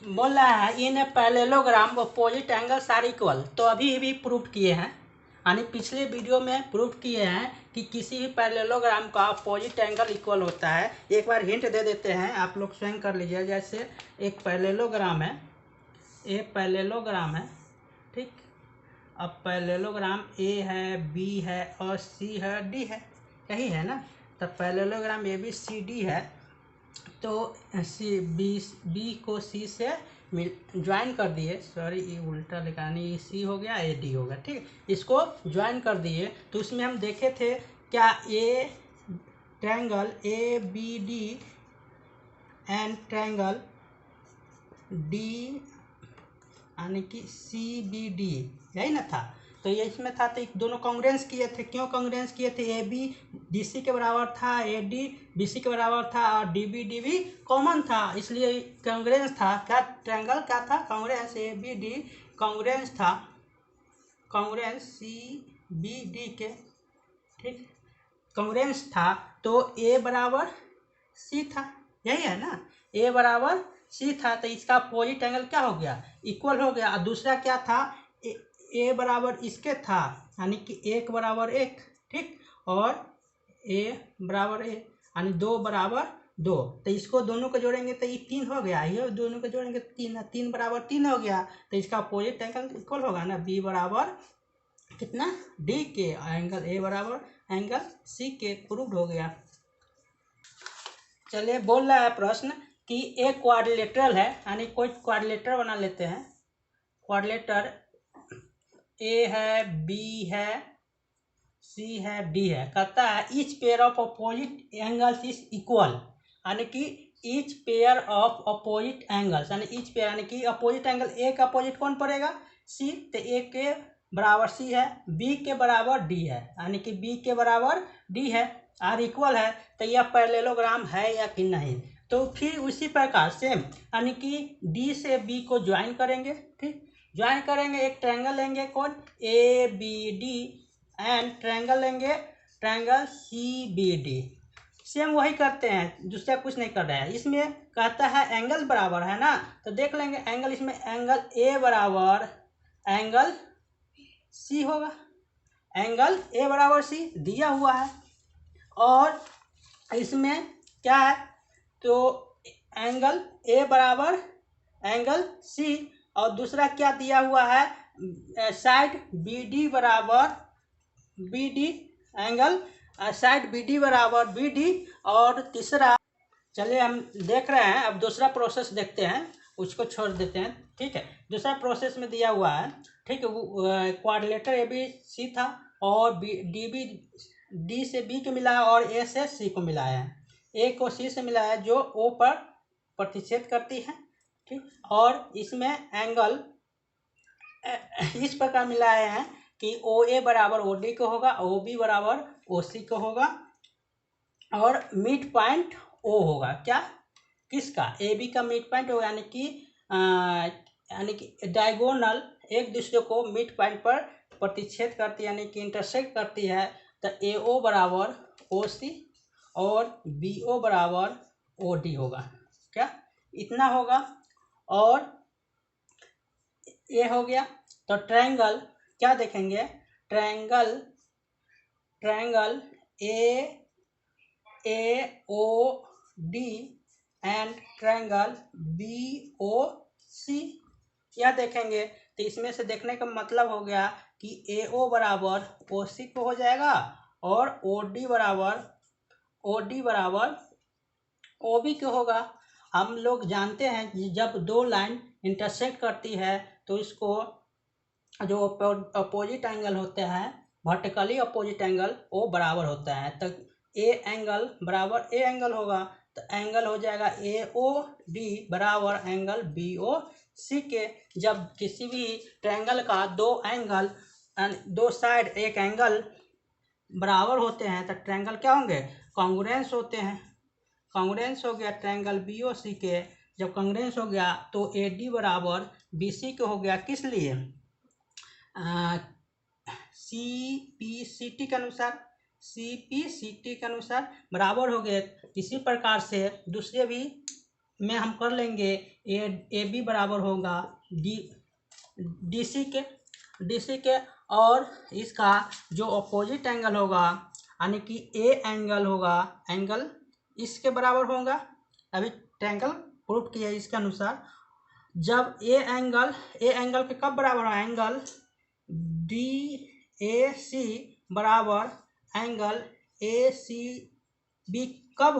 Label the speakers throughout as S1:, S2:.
S1: बोल रहा है in parallelogram opposite angles are equal. तो अभी भी प्रूव किए हैं, यानी पिछले वीडियो में प्रूव किए हैं कि किसी भी पैरेललोग्राम का अपोजिट एंगल इक्वल होता है। एक बार हिंट दे देते हैं, आप लोग स्वयं कर लीजिए। जैसे एक पैरेललोग्राम है, एक पैरेललोग्राम है, ठीक। अब पैरेललोग्राम ए है, बी है और सी है, डी है, यही है ना। तब parallelogram A B C D है, तो सी बी को सी से ज्वाइन कर दिए। सॉरी, ये उल्टा लिखा, नहीं, सी हो गया, ए डी हो गया, ठीक। इसको ज्वाइन कर दिए तो उसमें हम देखे थे क्या, A triangle A B D and triangle D यानी कि सी बी डी, यही ना था। तो ये इसमें था, तो दोनों कांग्रेंस किए थे। क्यों कांग्रेंस किए थे? ए बी डी सी के बराबर था, ए डी बी सी के बराबर था और डी बी कॉमन था, इसलिए कांग्रेंस था। क्या ट्रायंगल क्या था? कांग्रेंस ए बी डी कांग्रेंस था, कांग्रेंस सी बी डी के, ठीक, कांग्रेंस था। तो ए बराबर सी था, यही है ना, ए बराबर सी था। तो इसका अपोजिट एंगल क्या हो गया? इक्वल हो गया। और दूसरा क्या था? ए बराबर इसके था, यानी कि एक बराबर एक, ठीक, और ए बराबर ए, यानी दो बराबर दो। तो इसको दोनों को जोड़ेंगे तो ये तीन हो गया, ये दोनों को जोड़ेंगे तो तीन, तीन बराबर तीन हो गया। तो इसका अपोजिट एंगल इक्वल होगा ना, बी बराबर कितना, डी के, एंगल ए बराबर एंगल सी के। प्रूव्ड हो गया। चलिए, बोल रहा है प्रश्न कि एक क्वाड्रिलेटरल है, यानी कोई क्वाड्रिलेटर बना लेते हैं। क्वाड्रिलेटर ए है, बी है, सी है, डी है। कहता है each pair of opposite angles is equal, यानी कि each pair of opposite angles, यानी ईच पेयर यानी कि अपोजिट एंगल, ए का अपोजिट कौन पड़ेगा? सी। तो ए के बराबर सी है, बी के बराबर डी है, यानी कि बी के बराबर डी है, आर इक्वल है। तो यह पैरेललोग्राम है या कि नहीं? तो फिर उसी प्रकार सेम, यानी कि डी से बी को ज्वाइन करेंगे, ठीक, ज्वाइन करेंगे। एक ट्रायंगल लेंगे, कौन? A B D, and triangle लेंगे, triangle C B D. Same वही करते हैं, दूसरा कुछ नहीं कर रहा है। इसमें कहता है एंगल बराबर है ना, तो देख लेंगे एंगल। इसमें एंगल ए बराबर एंगल सी होगा, एंगल ए बराबर सी दिया हुआ है। और इसमें क्या है? तो एंगल ए बराबर एंगल सी, और दूसरा क्या दिया हुआ है? साइड बी डी बराबर B D, angle side B D बराबर बी डी। और तीसरा, चलिए हम देख रहे हैं, अब दूसरा प्रोसेस देखते हैं, उसको छोड़ देते हैं, ठीक है। दूसरा प्रोसेस में दिया हुआ है, ठीक है, क्वाड्रिलेटर ए बी सी था, और डी से बी को मिलाया और ए से सी को मिलाया है, ए को सी से मिलाया जो ओ पर प्रतिच्छेद करती है, ठीक। और इसमें एंगल इस प्रकार मिलाए हैं कि ओ ए बराबर ओ डी को होगा, ओ बी बराबर ओ सी को होगा, और मिड पॉइंट ओ होगा। क्या? किसका? ए बी का मिड पॉइंट होगा, यानी कि डायगोनल एक दूसरे को मिड पॉइंट पर प्रतिच्छेद करती है, यानी कि इंटरसेक्ट करती है। तो ए ओ बराबर ओ सी और बी ओ बराबर ओ डी होगा। क्या? इतना होगा। और ये हो गया। तो ट्रायंगल क्या देखेंगे? Triangle A O D and triangle B O C, यह देखेंगे। तो इसमें से देखने का मतलब हो गया कि ए ओ बराबर ओ सी को हो जाएगा, और ओ डी बराबर ओ बी को होगा। हम लोग जानते हैं कि जब दो लाइन इंटरसेक्ट करती है तो इसको जो अपोजिट एंगल होते हैं, वर्टिकली अपोजिट एंगल, वो बराबर होता है। तो ए एंगल बराबर ए एंगल होगा, तो एंगल हो जाएगा ए ओ डी बराबर एंगल बी ओ सी के। जब किसी भी ट्रायंगल का दो एंगल, दो साइड एक एंगल बराबर होते हैं तो ट्रायंगल क्या होंगे? कॉन्ग्रुएंस होते हैं। कॉन्ग्रुएंस हो गया ट्रायंगल बी ओ सी के। जब कॉन्ग्रुएंस हो गया तो ए डी बराबर बी सी के हो गया। किस लिए? सी पी सी टी के अनुसार, सी पी सी टी के अनुसार बराबर हो गए। इसी प्रकार से दूसरे भी में हम कर लेंगे ए बी बराबर होगा डी सी के और इसका जो अपोजिट एंगल होगा यानी कि ए एंगल होगा, एंगल इसके बराबर होगा। अभी ट्रायंगल प्रूफ किया इसके अनुसार, जब ए एंगल के कब बराबर है, एंगल डी ए सी बराबर एंगल ए सी बी कब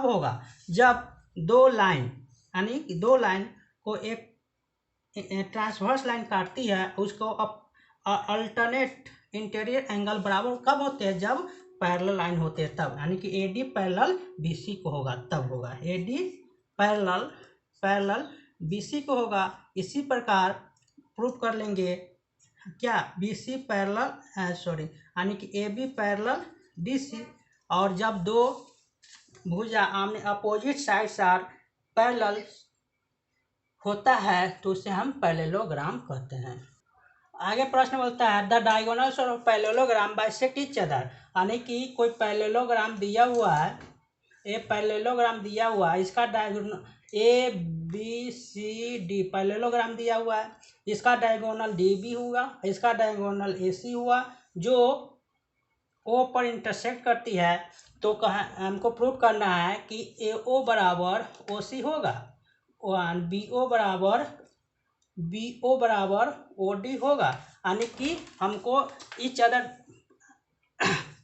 S1: होगा, जब दो लाइन यानी कि दो लाइन को एक ट्रांसवर्स लाइन काटती है, उसको अल्टरनेट इंटीरियर एंगल बराबर कब होते हैं, जब पैरेलल लाइन होते हैं तब, यानी कि A D parallel B C को होगा तब होगा, A D parallel B C को होगा। इसी प्रकार प्रूफ कर लेंगे क्या, बी सी पैरेलल यानी कि A B parallel D C, और जब दो भुजा आमने अपोजिट साइड्स आर पैरेलल होता है तो उसे हम पैरेललोग्राम कहते हैं। आगे प्रश्न बोलता है the diagonals of parallelogram bisect each other, यानी कि कोई पैरेललोग्राम दिया हुआ है, ये पैरेललोग्राम दिया हुआ है, इसका diagonal A B C D parallelogram दिया हुआ है, इसका डायगोनल डी बी हुआ, इसका डायगोनल ए सी हुआ, जो ओ पर इंटरसेक्ट करती है, तो हमको प्रूव करना है कि ए ओ बराबर ओ सी होगा, बी ओ बराबर ओ डी होगा, यानी कि हमको ईच अदर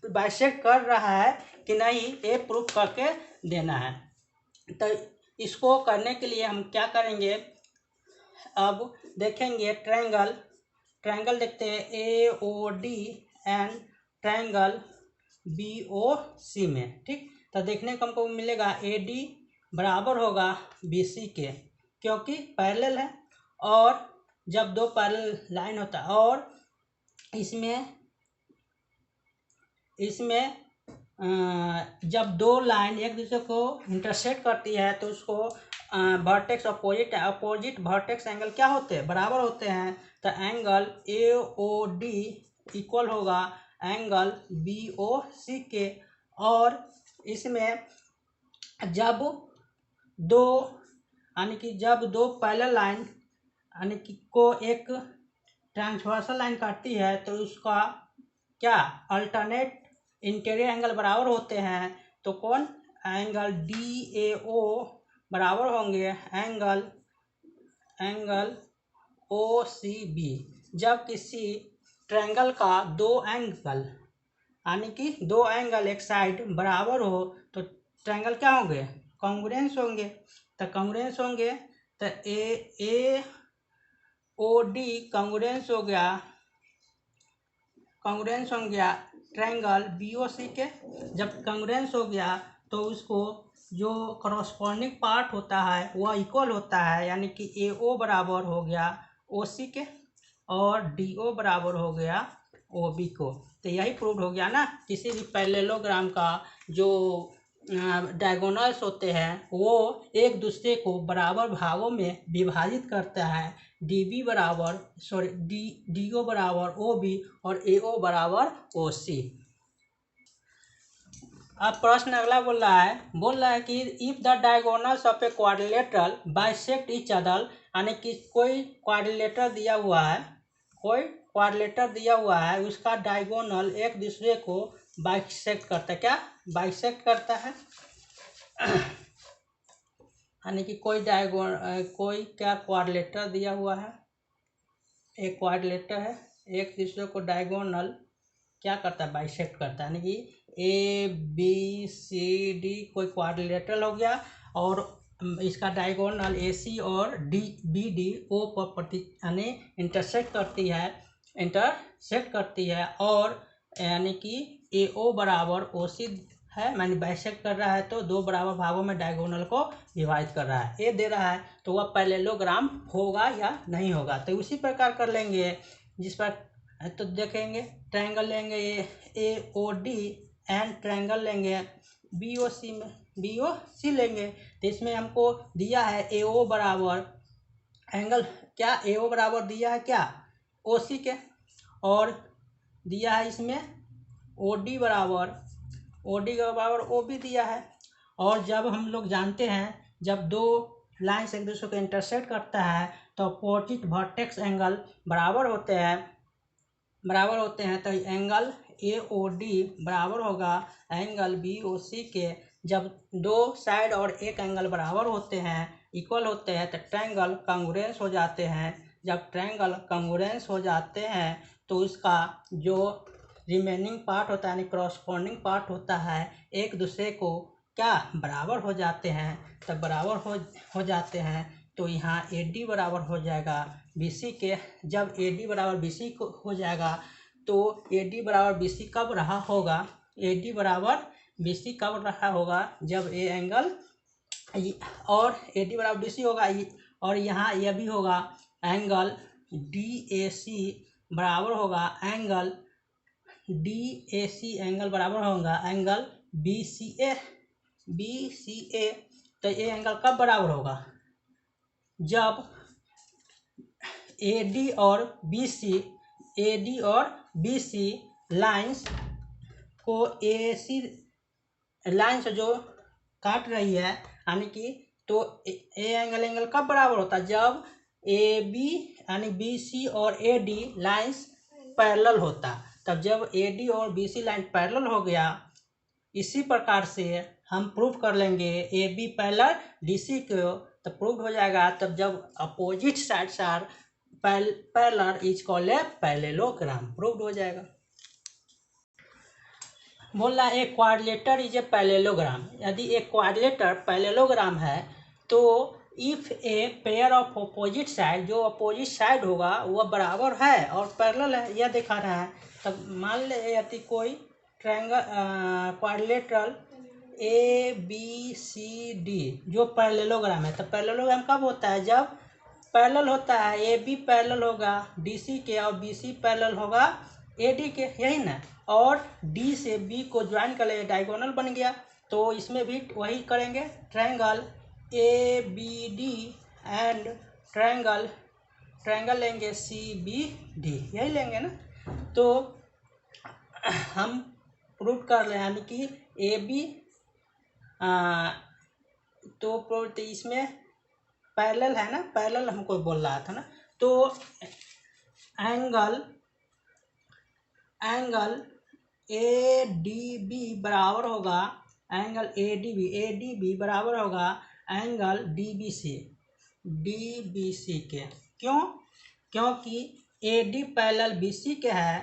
S1: बाइसेक्ट कर रहा है कि नहीं, ये प्रूफ करके देना है। तो इसको करने के लिए हम क्या करेंगे, अब देखेंगे ट्रायंगल देखते हैं A O D and triangle B O C में, ठीक। तो देखने को हमको मिलेगा ए डी बराबर होगा बी सी के, क्योंकि पैरेलल है, और जब दो पैरेलल लाइन होता है और इसमें जब दो लाइन एक दूसरे को इंटरसेक्ट करती है तो उसको वर्टेक्स अपोजिट वर्टेक्स एंगल क्या होते हैं, बराबर होते हैं। तो angle A O D equal होगा एंगल बी ओ सी के, और इसमें जब दो यानी कि जब दो पैरेलल लाइन यानी कि को एक ट्रांसवर्सल लाइन काटती है तो उसका क्या अल्टरनेट इंटीरियर एंगल बराबर होते हैं, तो कौन, एंगल डी ए ओ बराबर होंगे एंगल ओ सी बी। जब किसी ट्रायंगल का दो एंगल यानी कि दो एंगल एक साइड बराबर हो तो ट्रायंगल क्या होंगे, कॉन्ग्रुएंस होंगे। तो कॉन्ग्रुएंस होंगे तो ए ओ डी कॉन्ग्रुएंस हो गया ट्रायंगल बी ओ सी के। जब कॉन्ग्रुएंस हो गया तो उसको जो करस्पॉन्डिंग पार्ट होता है वह इक्वल होता है, यानी कि ए ओ बराबर हो गया ओ सी के और डी ओ बराबर हो गया ओ बी को। तो यही प्रूव हो गया ना, किसी भी पैरेललोग्राम का जो डायगोनल्स होते हैं वो एक दूसरे को बराबर भागों में विभाजित करता है, डी ओ बराबर ओ बी और ए ओ बराबर ओ सी। अब प्रश्न अगला बोल रहा है कि if the diagonals of a quadrilateral bisect each other, यानी कि कोई क्वाड्रिलेटर दिया हुआ है, उसका डायगोनल एक दूसरे को बाइसेक्ट करता है, क्या बाइसेक्ट करता है यानी कि कोई क्या क्वाड्रिलेटर दिया हुआ है, एक क्वाड्रिलेटर है, एक दूसरे को डायगोनल क्या करता है, बाइसेक्ट करता है, यानी कि ए बी सी डी कोई क्वाड्रिलेटरल हो गया और इसका डायगोनल ए सी और डी बी डी ओ पर यानी इंटरसेक्ट करती है और यानी कि ए ओ बराबर ओ सी है, मैंने बाइसेक्ट कर रहा है तो दो बराबर भागों में डायगोनल को विभाजित कर रहा है, ए दे रहा है तो वह पैरेललोग्राम होगा या नहीं होगा। तो उसी प्रकार कर लेंगे, जिस पर तो देखेंगे ट्रायंगल लेंगे ए ओ डी एंड ट्रायंगल लेंगे बी ओ सी लेंगे। तो इसमें हमको दिया है ए ओ बराबर एंगल क्या, ए ओ बराबर दिया है क्या ओ सी के, और दिया है इसमें ओ डी के बराबर ओ बी दिया है। और जब हम लोग जानते हैं जब दो लाइन्स एक दूसरे को इंटरसेक्ट करता है तो अपोजिट वर्टेक्स एंगल बराबर होते हैं तो एंगल AOD बराबर होगा एंगल BOC के। जब दो साइड और एक एंगल बराबर होते हैं, इक्वल होते हैं, तो ट्रायंगल कॉन्ग्रुएंस हो जाते हैं। जब ट्रायंगल कॉन्ग्रुएंस हो जाते हैं तो उसका जो रिमेनिंग पार्ट होता है यानी करस्पॉन्डिंग पार्ट होता है एक दूसरे को क्या बराबर हो जाते हैं। तब बराबर हो जाते हैं तो यहाँ AD बराबर हो जाएगा BC के। जब AD बराबर BC को हो जाएगा तो AD बराबर BC कब रहा होगा, AD बराबर BC कब रहा होगा जब ये एंगल और AD बराबर BC होगा और यहाँ यह भी होगा एंगल DAC बराबर होगा एंगल DAC एंगल बराबर होगा एंगल BCA। तो ये एंगल कब बराबर होगा जब AD और BC लाइंस को AC लाइंस जो काट रही है यानी कि तो ए एंगल कब बराबर होता है जब AB यानी BC और AD लाइंस पैरेलल होता। तब जब AD और BC लाइन पैरेलल हो गया, इसी प्रकार से हम प्रूव कर लेंगे AB पैरेलल DC को, तो प्रूव हो जाएगा। तब जब opposite sides are parallel is called a parallelogram, prove हो जाएगा। बोल रहा है a quadrilateral is a parallelogram. यदि एक क्वाड्रिलेटर पैरेललोग्राम है तो if a pair of opposite side, जो अपोजिट साइड होगा वह बराबर है और पैरेलल है, यह दिखा रहा है। तब मान ले यदि कोई ट्रायंगल क्वाड्रिलेटरल ABCD जो पैरेललोग्राम है, तो पैरेललोग्राम कब होता है जब पैरेलल होता है AB पैरेलल होगा DC के और BC पैरेलल होगा AD के, यही ना। और D से B को ज्वाइन कर ले डायगोनल बन गया, तो इसमें भी वही करेंगे ट्रायंगल ABD एंड ट्रायंगल लेंगे CBD, यही लेंगे ना। तो हम प्रूव कर रहे हैं यानी कि AB तो इसमें पैरेलल है ना, पैरेलल हमको बोल रहा था ना। तो एंगल ADB बराबर होगा एंगल ADB बराबर होगा एंगल DBC के। क्यों? क्योंकि AD पैरेलल BC के है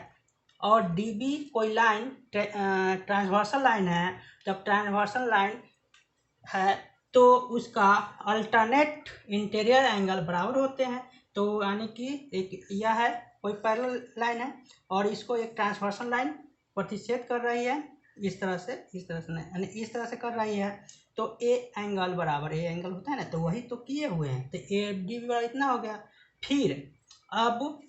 S1: और DB कोई लाइन ट्रांसवर्सल लाइन है। जब ट्रांसवर्सल लाइन है तो उसका अल्टरनेट इंटीरियर एंगल बराबर होते हैं। तो यानी कि एक यह है कोई पैरेलल लाइन है और इसको एक ट्रांसवर्सल लाइन प्रतिच्छेद कर रही है, इस तरह से नहीं, यानी इस तरह से कर रही है। तो ए एंगल बराबर ए एंगल होता है ना, तो वही तो किए हुए हैं। तो AD बराबर इतना हो गया। फिर अब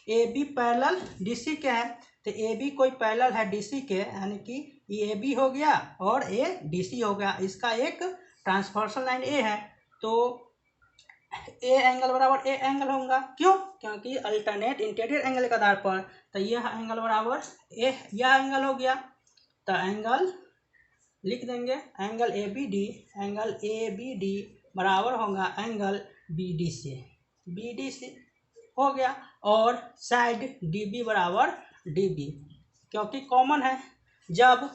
S1: AB पैरेलल DC के है, तो AB कोई पैरेलल है DC के, यानी कि ये AB हो गया और A DC हो गया। इसका एक ट्रांसवर्सल लाइन A है, तो ए एंगल बराबर ए एंगल होगा। क्यों? क्योंकि अल्टरनेट इंटीरियर एंगल के आधार पर, तो यह एंगल बराबर यह एंगल हो गया। तो एंगल लिख देंगे एंगल ABD बराबर होगा एंगल BDC हो गया। और साइड DB बराबर DB, क्योंकि कॉमन है। जब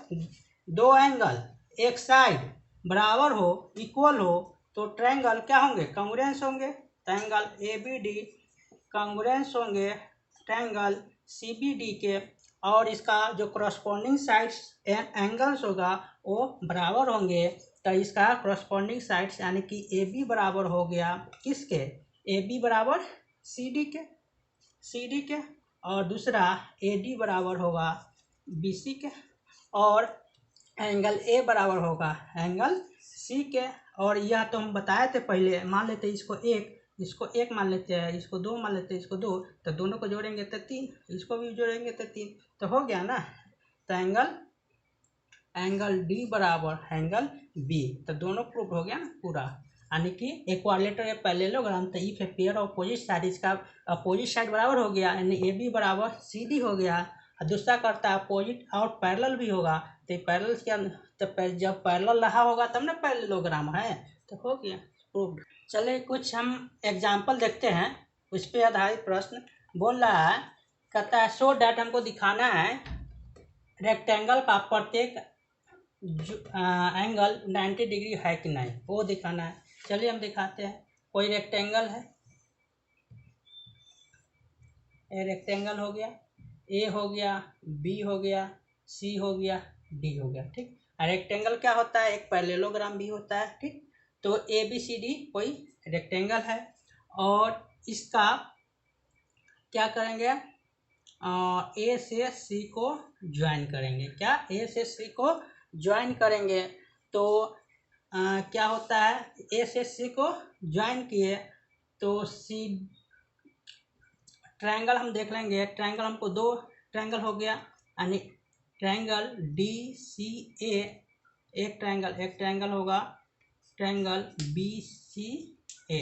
S1: दो एंगल एक साइड बराबर हो, इक्वल हो, तो ट्रायंगल क्या होंगे, कॉन्ग्रुएंस होंगे। ट्रायंगल ABD कॉन्ग्रुएंस होंगे ट्रायंगल CBD के, और इसका जो करस्पॉन्डिंग साइड्स एंगल्स होगा वो बराबर होंगे। तो इसका करस्पॉन्डिंग साइड्स यानी कि AB बराबर हो गया किसके, AB बराबर CD के, और दूसरा AD बराबर होगा BC के, और एंगल A बराबर होगा एंगल C के। और यह तो हम बताए थे पहले, मान लेते इसको एक मान लेते हैं, इसको 2 मान लेते हैं, इसको 2, तो दोनों को जोड़ेंगे तो 3, इसको भी जोड़ेंगे तो 3, तो हो गया ना। तो एंगल D बराबर एंगल B, तो दोनों प्रूफ हो गया ना पूरा। यानी कि इक्विलेटरल या पैरेललोग्राम, तो if a pair of opposite side, इसका अपोजिट साइड बराबर हो गया यानी AB बराबर CD हो गया। और दूसरा करता है अपोजिट और पैरेलल भी होगा, तो पैरेलल क्या, तो जब पैरेलल रहा होगा तब ना पैरेललोग्राम है। तो हो गया प्रूव्ड। चलिए कुछ हम एग्जाम्पल देखते हैं, उस पर आधारित प्रश्न बोल रहा है, कहता है शो डैट, हमको दिखाना है रेक्टेंगल का प्रत्येक एंगल 90 डिग्री है कि नहीं, वो दिखाना है। चलिए हम दिखाते हैं। कोई रेक्टेंगल है, ए रेक्टेंगल हो गया, ए हो गया, बी हो गया, सी हो गया, डी हो गया, ठीक। रेक्टेंगल क्या होता है, एक पैरेललोग्राम भी होता है, ठीक। तो ए बी सी डी कोई रेक्टेंगल है, और इसका क्या करेंगे, ए से सी को ज्वाइन करेंगे। क्या, ए से सी को ज्वाइन करेंगे तो क्या होता है, ए से सी को ज्वाइन किए तो सी ट्रायंगल हम देख लेंगे। ट्रायंगल हमको दो ट्रायंगल हो गया, यानी ट्रायंगल डी सी ए एक ट्रायंगल होगा, ट्रायंगल बी सी ए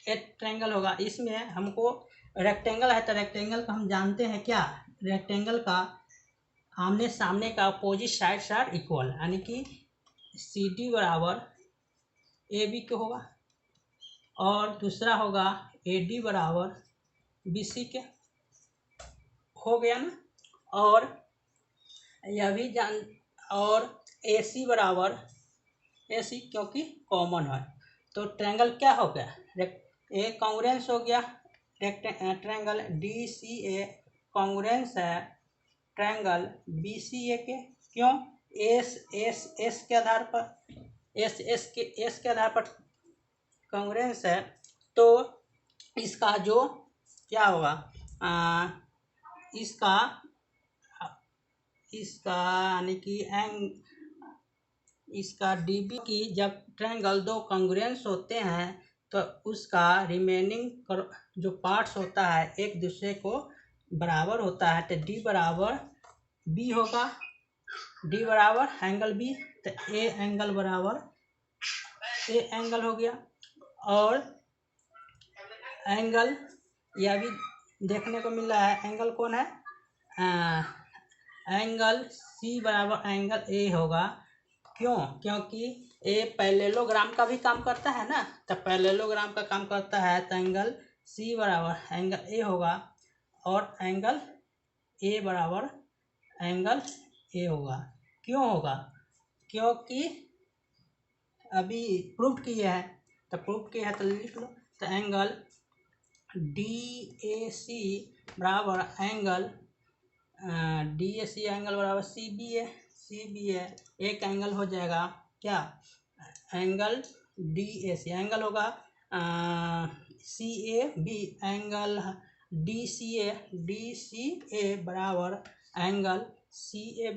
S1: एक ट्रायंगल होगा। इसमें हमको रेक्टेंगल है तो रेक्टेंगल का हम जानते हैं क्या, रेक्टेंगल का आमने सामने का अपोजिट साइड्स आर इक्वल, यानी कि सी डी बराबर ए बी के होगा, और दूसरा होगा ए डी बराबर बी सी के, हो गया ना। और यह भी जान, और ए सी बराबर ए सी, क्योंकि कॉमन है तो ट्रायंगल क्या हो गया, ए कॉन्ग्रुएंस हो गया, ट्रायंगल डी सी ए कॉन्ग्रुएंस है ट्रायंगल बी सी ए के। क्यों, एस के आधार पर, एस के आधार पर कॉन्ग्रुएंस है, तो इसका जो क्या होगा, इसका यानी कि इसका डीबी की जब ट्रायंगल दो कॉन्ग्रुएंस होते हैं तो उसका रिमेनिंग जो पार्ट्स होता है एक दूसरे को बराबर होता है, तो डी बराबर बी होगा, डी बराबर एंगल बी, तो ए एंगल बराबर ए एंगल हो गया। और एंगल यह भी देखने को मिल रहा है, एंगल कौन है, एंगल सी बराबर एंगल ए होगा। क्यों, क्योंकि ए पैरेललोग्राम का भी काम करता है ना, तो पैरेललोग्राम का काम करता है तो एंगल सी बराबर एंगल ए होगा, और एंगल ए बराबर एंगल ए होगा। क्यों होगा, क्योंकि अभी प्रूव किए हैं, तो प्रूव किया है तो लिख लो। तो एंगल डी ए सी बराबर angle D A C angle बराबर सी बी ए, एक एंगल हो जाएगा क्या, angle D A C, angle होगा C A B, angle D C A बराबर एंगल सी ए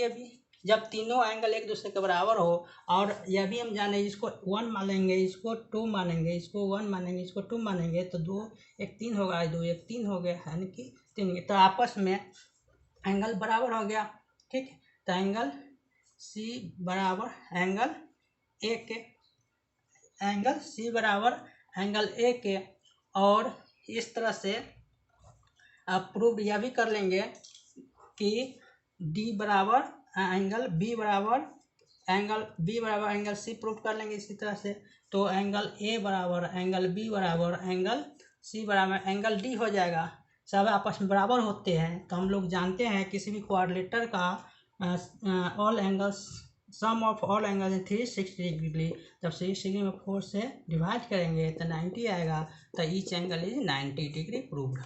S1: बी। जब तीनों एंगल एक दूसरे के बराबर हो, और यह भी हम जाने, इसको 1 मानेंगे, इसको 2 मानेंगे, इसको 1 मानेंगे, इसको 2 मानेंगे, तो 2 एक 3 होगा, 2 एक 3 हो गया, यानी कि 3, तो आपस में एंगल बराबर हो गया, ठीक। तो एंगल सी बराबर एंगल ए के, एंगल सी बराबर एंगल ए के। और इस तरह से आप प्रूव यह भी कर लेंगे कि डी बराबर एंगल बी बराबर एंगल सी प्रूव कर लेंगे इसी तरह से। तो एंगल ए बराबर एंगल बी बराबर एंगल सी बराबर एंगल डी हो जाएगा। सब आपस में बराबर होते हैं, तो हम लोग जानते हैं किसी भी क्वाड्रिलेटरल का all angles, sum of all angles in 360 degree, जब 360 डिग्री में 4 से डिवाइड करेंगे तो 90 आएगा, तो each angle is 90 degree proved.